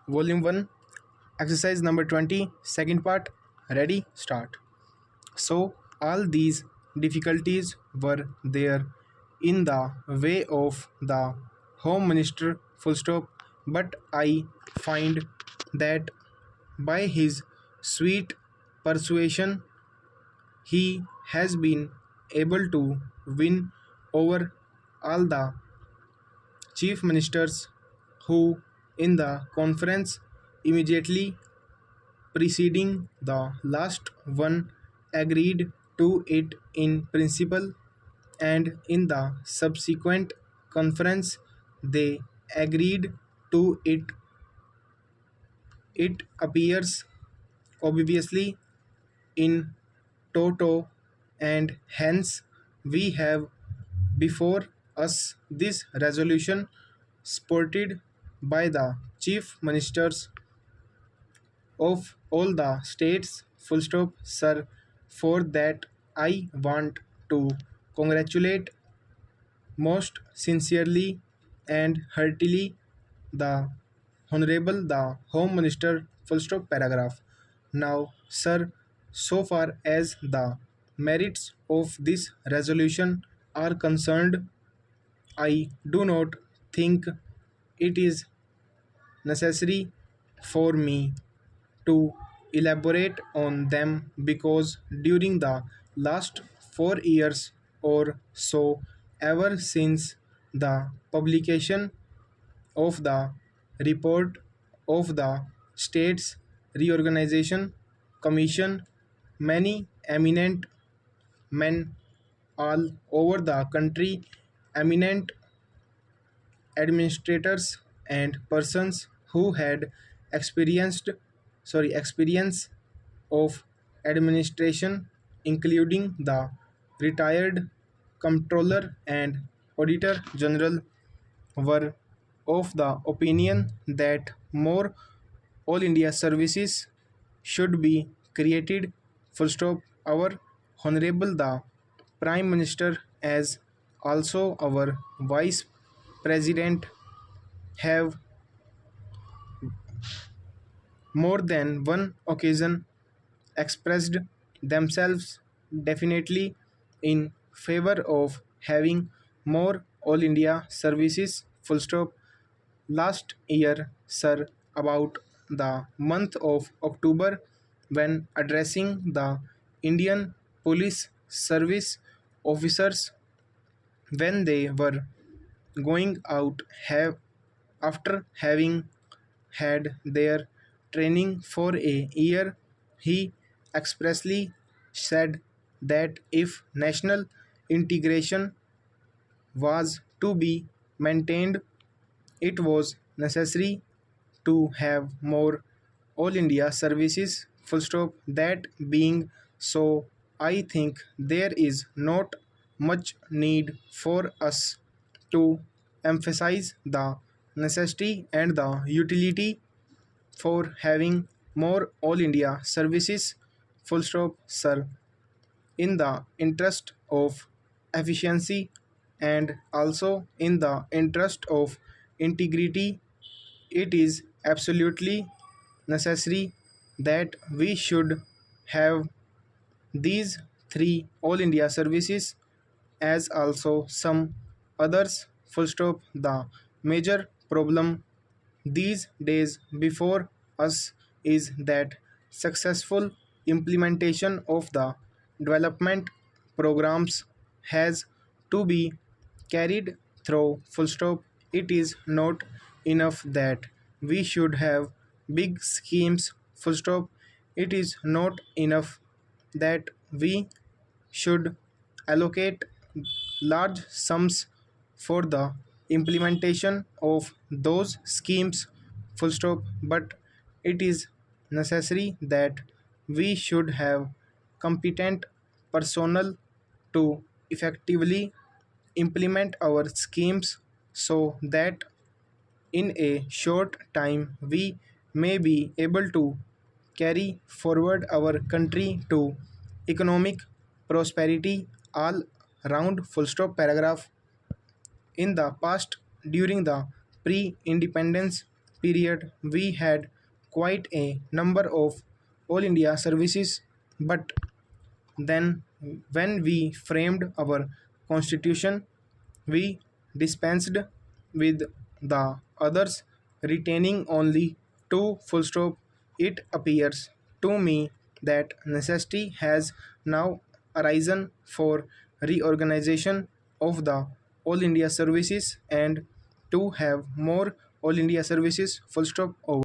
Volume 1, Exercise number 20, second part. Ready? Start. So, all these difficulties were there in the way of the Home Minister, full stop, but I find that by his sweet persuasion he has been able to win over all the chief ministers who, in the conference immediately preceding the last one, agreed to it in principle, and in the subsequent conference they agreed to it. It appears obviously in toto, and hence we have before us this resolution supported by the chief ministers of all the states, full stop, sir. For that I want to congratulate most sincerely and heartily the Honorable the Home Minister, full stop, paragraph. Now, sir, so far as the merits of this resolution are concerned, I do not think it is necessary for me to elaborate on them because during the last 4 years or so, ever since the publication of the report of the States Reorganization Commission, many eminent men all over the country, eminent administrators and persons who had experienced experience of administration, including the retired comptroller and auditor general, were of the opinion that more all India services should be created. Full stop. Our Honorable the Prime Minister, as also our Vice President, have more than one occasion expressed themselves definitely in favor of having more all India services. Full stop. Last year, sir, about the month of October, when addressing the Indian Police Service officers when they were going out have after having had their training for a year, he expressly said that if national integration was to be maintained, it was necessary to have more all India services. Full stop. That being so, I think there is not much need for us to emphasize the necessity and the utility for having more all India services. Full stop, sir. In the interest of efficiency and also in the interest of integrity, it is absolutely necessary that we should have these three all India services as also some others. Full stop. The major problem these days before us is that successful implementation of the development programs has to be carried through. Full stop. It is not enough that we should have big schemes. Full stop. It is not enough that we should allocate large sums for the implementation of those schemes. Full stop. But it is necessary that we should have competent personnel to effectively implement our schemes so that in a short time we may be able to carry forward our country to economic prosperity all round. Full stop. Paragraph. In the past, during the pre independence period we had quite a number of All India services, but then, when we framed our constitution, we dispensed with the others, retaining only two full stop. It appears to me that necessity has now arisen for reorganization of the All India services and to have more All India services full stop over.